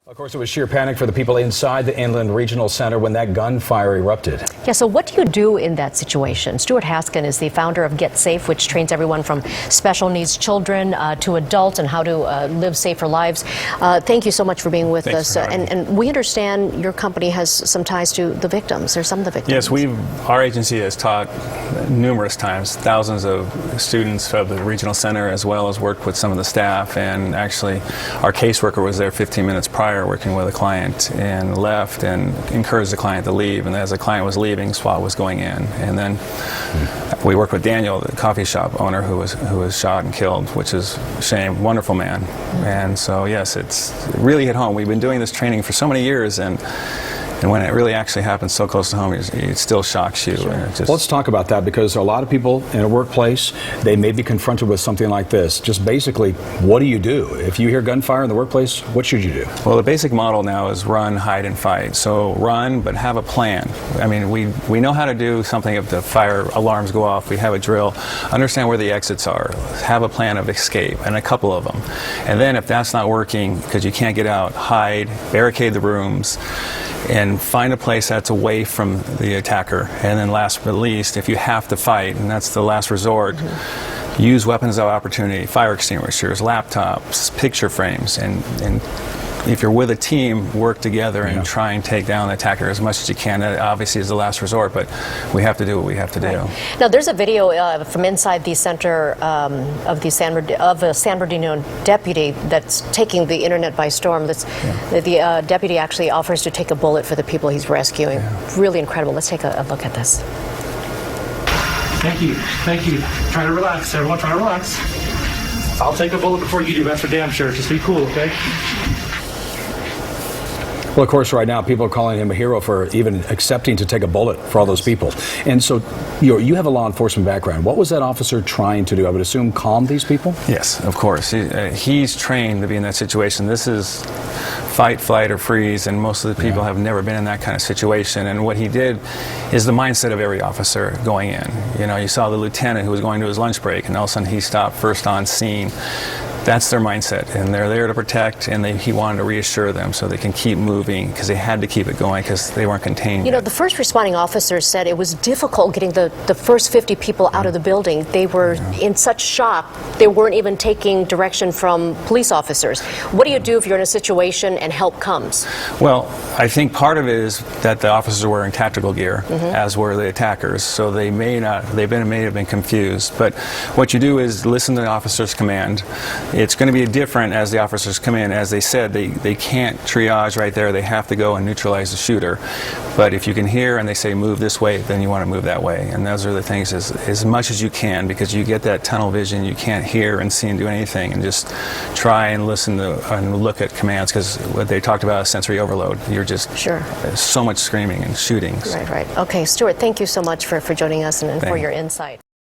Of course, it was sheer panic for the people inside the Inland Regional Center when that gunfire erupted. Yeah, so what do you do in that situation? Stuart Haskin is the founder of Get Safe, which trains everyone from special needs children to adults and how to live safer lives. Thank you so much for being with us. And we understand your company has some ties to the victims, or some of the victims. Yes, our agency has taught numerous times thousands of students of the regional center, as well as worked with some of the staff. And actually, our caseworker was there 15 minutes prior, working with a client, and left and encouraged the client to leave. And as the client was leaving, SWAT was going in. And then we worked with Daniel, the coffee shop owner, who was shot and killed, which is a shame. Wonderful man. And so yes, it really hit home. We've been doing this training for so many years, and when it really actually happens so close to home, it still shocks you. Sure. Let's talk about that, because a lot of people in a workplace, they may be confronted with something like this. Just basically, what do you do? If you hear gunfire in the workplace, what should you do? Well, the basic model now is run, hide, and fight. So run, but have a plan. I mean, we know how to do something if the fire alarms go off. We have a drill. Understand where the exits are. Have a plan of escape, and a couple of them. And then if that's not working, because you can't get out, hide, barricade the rooms, and find a place that's away from the attacker. And then last but least, if you have to fight, and that's the last resort, use weapons of opportunity, fire extinguishers, laptops, picture frames, and if you're with a team, work together and try and take down the attacker as much as you can. That obviously is the last resort, but we have to do what we have to do. Now, there's a video from inside the center of a San Bernardino deputy that's taking the internet by storm. The deputy actually offers to take a bullet for the people he's rescuing. Really incredible. Let's take a look at this. Thank you. Thank you. Try to relax, everyone. Try to relax. I'll take a bullet before you do. That's for damn sure. Just be cool, okay? Well, of course, right now, people are calling him a hero for even accepting to take a bullet for all those people. And so you have a law enforcement background. What was that officer trying to do? I would assume calm these people? Yes, of course. He's trained to be in that situation. This is fight, flight, or freeze, and most of the people have never been in that kind of situation. And what he did is the mindset of every officer going in. You know, you saw the lieutenant who was going to his lunch break, and all of a sudden he stopped first on scene. That's their mindset, and they're there to protect, and he wanted to reassure them so they can keep moving, because they had to keep it going because they weren't contained. You know, the first responding officers said it was difficult getting the first 50 people out of the building. They were in such shock, they weren't even taking direction from police officers. What do you do if you're in a situation and help comes? Well, I think part of it is that the officers are wearing tactical gear, as were the attackers, so they may have been confused. But what you do is listen to the officer's command. It's going to be different as the officers come in. As they said, they can't triage right there. They have to go and neutralize the shooter. But if you can hear and they say move this way, then you want to move that way. And those are the things as much as you can, because you get that tunnel vision. You can't hear and see and do anything, and just try and listen to and look at commands, because what they talked about is sensory overload. You're just so much screaming and shootings. Right. Okay, Stuart, thank you so much for joining us and for your insight.